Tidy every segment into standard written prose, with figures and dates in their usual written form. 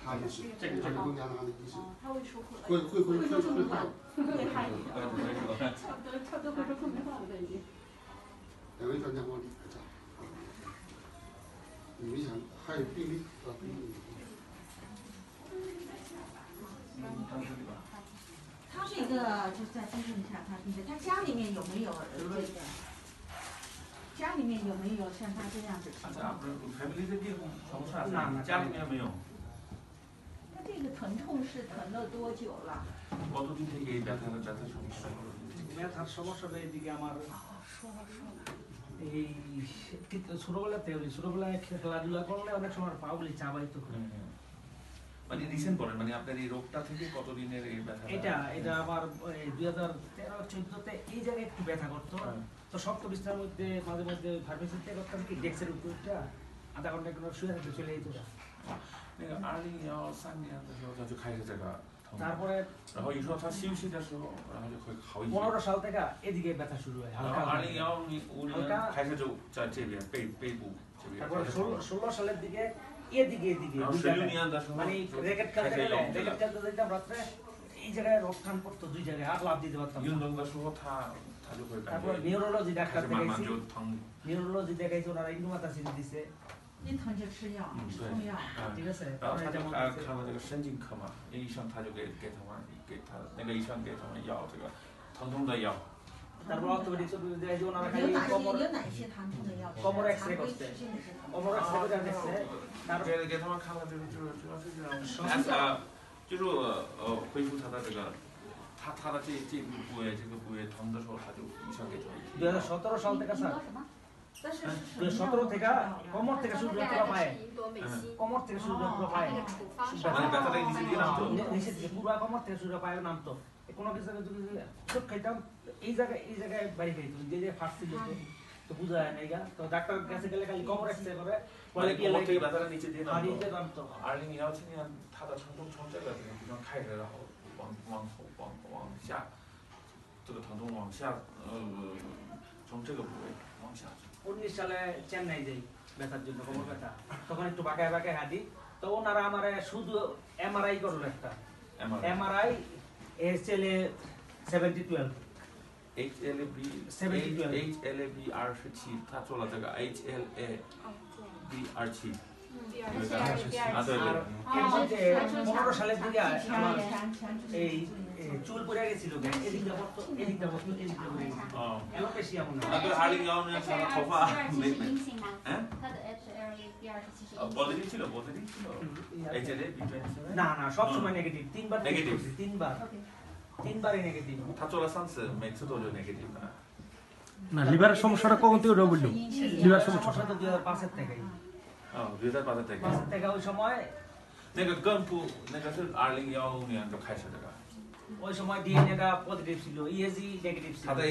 他的是这个更加的意思。他会说会带。会汉语。差不多会说昆明话了，已经。两位专家帮你来讲。你们想还有病例病例。他这个就再纠正一下他，并且他家里面有没有家里面有没有像他这样子情况？家里面没有。他这个疼痛是疼了多久了？কতদিন থেকে এই ব্যথাটা সমস্যা? ব্যথার সমস্যাটা এদিকে আমার এই ছোটবেলায় খেলাধুলা করলে অনেক সময় পাগুলি চাবাইতো করে। মানে রিসেন্ট বলেন, মানে আপনার এই রোগটা থেকে কতদিনের এই ব্যথা? এটা আমার 2013-14 তে এই জায়গায় একটু ব্যথা করতো। তো শক্ত বিছানার মধ্যে মাঝে মধ্যে ফার্মেসিতে করতাম কি ডেস্কের উপরটা আধা ঘন্টা করে শুয়ে থাকতে চলে যেত। তারপরে 15 সাল থেকে এদিকে ব্যথা শুরু হয় হালকা হালকা। তারপরে 16 সালের দিকে এদিকে মানে র্যাকেট খেলতে যেতাম রাত্রে, এই জায়গায় রক টান পড়তো, দুই জায়গায় আর লাভ দিতে পারতাম। তারপর নিউরোলজি ডাক্তার দেখাইছি, নিউরোলজি দেখাইছি, ওনারা ইনডোমাতাসিন দিছে।您疼就吃药，止痛药，这个是。然后他就看了这个神经科嘛，医生他就给他那个医生给他们药这个疼痛的药。তারপর অর্থোপেডিক্স দেখাইছি, ওনারা খালি有哪些疼痛的药？কোমর এক্সরে করতে, কোমর এক্সরে করে দেখছে। তারপর给他们看了主要是这样，就是恢复他的这个。他的这个部位疼的时候，他就医生给他。2017 সাল থেকে স্যার 17 থেকে কোমর থেকে শুরু করে পুরো পায়ে, কোমর থেকে শুরু করে পুরো পায়ে, মানে ব্যথাটা নিচে দিয়ে নামতো, নিচে দিয়ে পুরো কোমর থেকে শুরু করে পায়ে নামতো। কোনো কিছু যদি চোখ খাইতাম এই জায়গায় বাড়ি খাইতো, যে ফাটছিল তো বুঝা যায় না। তো ডাক্তার কাছে গেলে খালি কোমর এক্সরে করে বলে কি লাগে ব্যথাটা নিচে দিয়ে নামতো।2017年他的疼痛从这个地方开始，然后往下，这个疼痛往下，从这个部位往下。19 সালে চেন্নাই যাই ব্যথার জন্য, কোমর ব্যথা, তখন একটু বাঁকায় হাঁটি। তো ওনারা আমারে শুধু এমআরআই করলো একটা, এমআরআই HLA 7012 HLA-B27 他做了这个 HLA-B27。15 সালের দিকে আমার এই চুল পড়ে গেছিল, এদিকটা পড়তো এদিকটা পড়ে গেছিল, অ্যালোপেশিয়া মনে হয়। পজিটিভ ছিল না সব সময় নেগেটিভ, তিনবার নেগেটিভ, তিনবারই নেগেটিভ।他做了3次，每次都是 negative 的。না লিভারের সমস্যাটা কখন থেকে ওটা বললো? লিভার সমস্যা তো 2005 এর থেকেই।2008থেকে ওই সময়那个更不，那个是2015年就开始这个。ওই সময় ডিএনএটা পজিটিভ ছিল, ইএজি নেগেটিভ ছিল।他的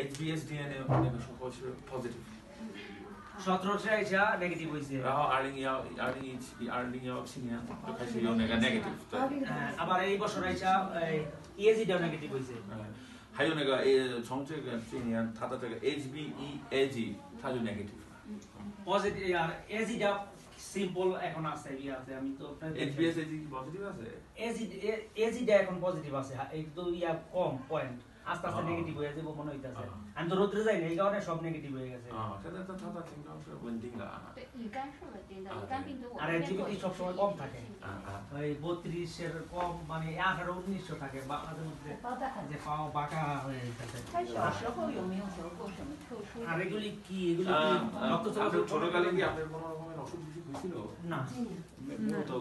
HBS DNA 那个时候是 positive。17 আইসা নেগেটিভ হইছে।然后2017年就开始有那个 negative。আবার এই বছর আইসা ইএজিটা নেগেটিভ হইছে।还有那个从这年他的这个 HBeAg 它就 negative。পজিটিভ আর এজিটা সিম্পল এখন আছে, আছে আমি তো HBsAg কি পজিটিভ আছে? এজিটা এখন পজিটিভ আছে, একটু কম পয়েন্ট, আস্তে আস্তে নেগেটিভ হয়ে যাবে মনে হইতাছে। আমি তো রোদ্রে যাই না, এই কারণে সব নেগেটিভ হয়ে গেছে।现在它情况是稳定的。对，乙肝是稳定的，乙肝病毒我আর জিবিটি সব সময় কম থাকে, ওই 32 এর কম, মানে 18-19 থাকে মাঝে মধ্যে, যে পাও বাঁকা হয়ে যাচ্ছে।他小时候有没有得过什么特殊？আর এগুলি কি রক্ত চলাচল ছোটকালে কি আপনার কোনো রকমের অসুখ বিসুখ হয়েছিল? না,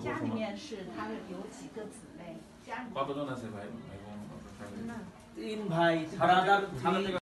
家里面是他有几个姊妹？家里কতজন আছে ভাই বোন? 3 ভাই, ব্রাদার